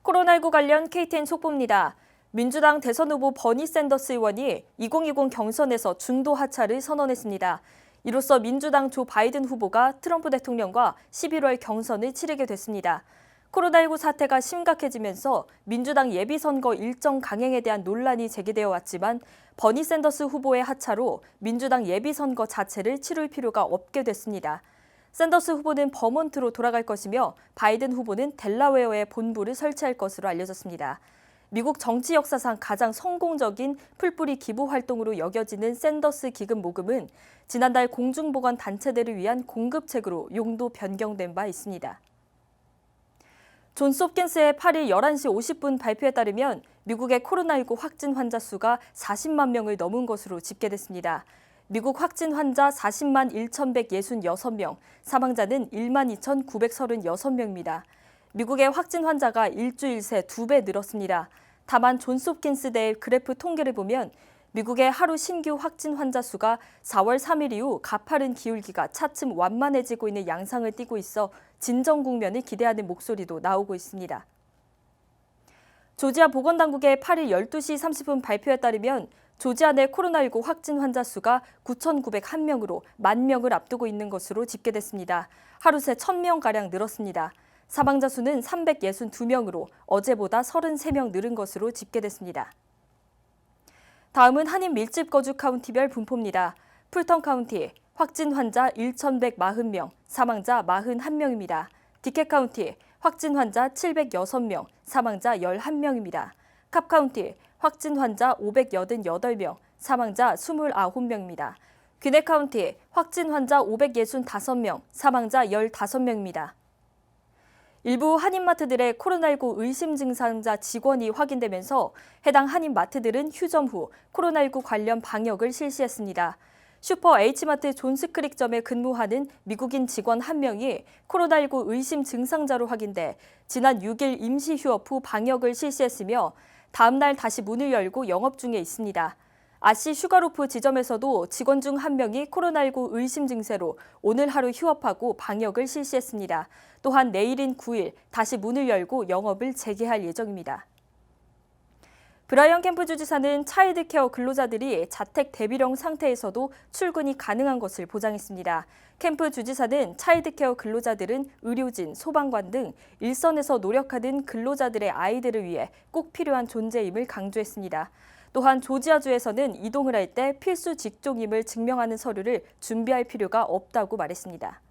코로나19 관련 KTN 속보입니다. 민주당 대선 후보 버니 샌더스 의원이 2020 경선에서 중도 하차를 선언했습니다. 이로써 민주당 조 바이든 후보가 트럼프 대통령과 11월 경선을 치르게 됐습니다. 코로나19 사태가 심각해지면서 민주당 예비선거 일정 강행에 대한 논란이 제기되어 왔지만 버니 샌더스 후보의 하차로 민주당 예비선거 자체를 치룰 필요가 없게 됐습니다. 샌더스 후보는 버몬트로 돌아갈 것이며 바이든 후보는 델라웨어에 본부를 설치할 것으로 알려졌습니다. 미국 정치 역사상 가장 성공적인 풀뿌리 기부 활동으로 여겨지는 샌더스 기금 모금은 지난달 공중보건 단체들을 위한 공급책으로 용도 변경된 바 있습니다. 존스 홉킨스의 8일 11시 50분 발표에 따르면 미국의 코로나19 확진 환자 수가 40만 명을 넘은 것으로 집계됐습니다. 미국 확진 환자 40만 1,166명, 사망자는 1만 2,936명입니다. 미국의 확진 환자가 일주일 새 2배 늘었습니다. 다만 존스 홉킨스 대 그래프 통계를 보면 미국의 하루 신규 확진 환자 수가 4월 3일 이후 가파른 기울기가 차츰 완만해지고 있는 양상을 띠고 있어 진정 국면을 기대하는 목소리도 나오고 있습니다. 조지아 보건당국의 8일 12시 30분 발표에 따르면 조지아 내 코로나19 확진 환자 수가 9,901명으로 10,000명을 앞두고 있는 것으로 집계됐습니다. 하루 새 1,000명가량 늘었습니다. 사망자 수는 362명으로 어제보다 33명 늘은 것으로 집계됐습니다. 다음은 한인 밀집 거주 카운티별 분포입니다. 풀턴 카운티, 확진 환자 1,140명, 사망자 41명입니다. 디켓 카운티, 확진 환자 706명, 사망자 11명입니다. 캅 카운티, 확진 환자 588명, 사망자 29명입니다. 귀넷 카운티, 확진 환자 565명, 사망자 15명입니다. 일부 한인마트들의 코로나19 의심 증상자 직원이 확인되면서 해당 한인마트들은 휴점 후 코로나19 관련 방역을 실시했습니다. 슈퍼 H마트 존스크릭점에 근무하는 미국인 직원 1명이 코로나19 의심 증상자로 확인돼 지난 6일 임시 휴업 후 방역을 실시했으며 다음 날 다시 문을 열고 영업 중에 있습니다. 아시 슈가로프 지점에서도 직원 중 1명이 코로나19 의심 증세로 오늘 하루 휴업하고 방역을 실시했습니다. 또한 내일인 9일 다시 문을 열고 영업을 재개할 예정입니다. 브라이언 캠프 주지사는 차일드케어 근로자들이 자택 대비령 상태에서도 출근이 가능한 것을 보장했습니다. 캠프 주지사는 차일드케어 근로자들은 의료진, 소방관 등 일선에서 노력하는 근로자들의 아이들을 위해 꼭 필요한 존재임을 강조했습니다. 또한 조지아주에서는 이동을 할 때 필수 직종임을 증명하는 서류를 준비할 필요가 없다고 말했습니다.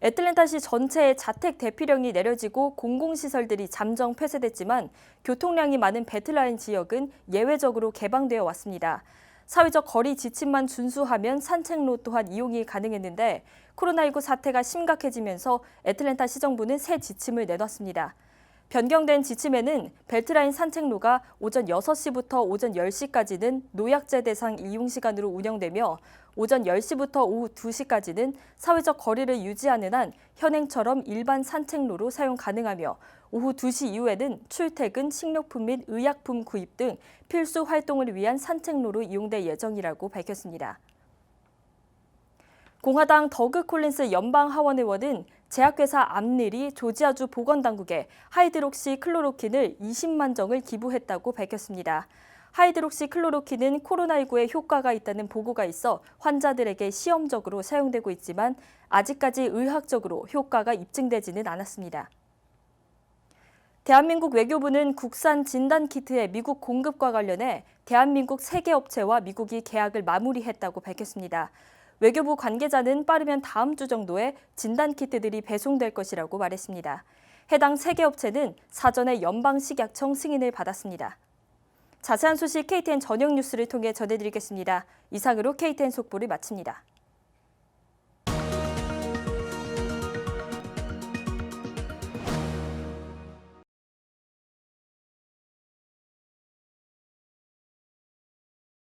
애틀랜타시 전체에 자택 대피령이 내려지고 공공시설들이 잠정 폐쇄됐지만 교통량이 많은 배틀라인 지역은 예외적으로 개방되어 왔습니다. 사회적 거리 지침만 준수하면 산책로 또한 이용이 가능했는데 코로나19 사태가 심각해지면서 애틀랜타 시정부는 새 지침을 내놨습니다. 변경된 지침에는 벨트라인 산책로가 오전 6시부터 오전 10시까지는 노약자 대상 이용시간으로 운영되며 오전 10시부터 오후 2시까지는 사회적 거리를 유지하는 한 현행처럼 일반 산책로로 사용 가능하며 오후 2시 이후에는 출퇴근, 식료품 및 의약품 구입 등 필수 활동을 위한 산책로로 이용될 예정이라고 밝혔습니다. 공화당 더그 콜린스 연방하원 의원은 제약회사 암릴이 조지아주 보건당국에 하이드록시 클로로킨을 20만 정을 기부했다고 밝혔습니다. 하이드록시 클로로킨은 코로나19에 효과가 있다는 보고가 있어 환자들에게 시험적으로 사용되고 있지만 아직까지 의학적으로 효과가 입증되지는 않았습니다. 대한민국 외교부는 국산 진단키트의 미국 공급과 관련해 대한민국 3개 업체와 미국이 계약을 마무리했다고 밝혔습니다. 외교부 관계자는 빠르면 다음 주 정도에 진단키트들이 배송될 것이라고 말했습니다. 해당 3개 업체는 사전에 연방식약청 승인을 받았습니다. 자세한 소식 KTN 저녁 뉴스를 통해 전해드리겠습니다. 이상으로 KTN 속보를 마칩니다.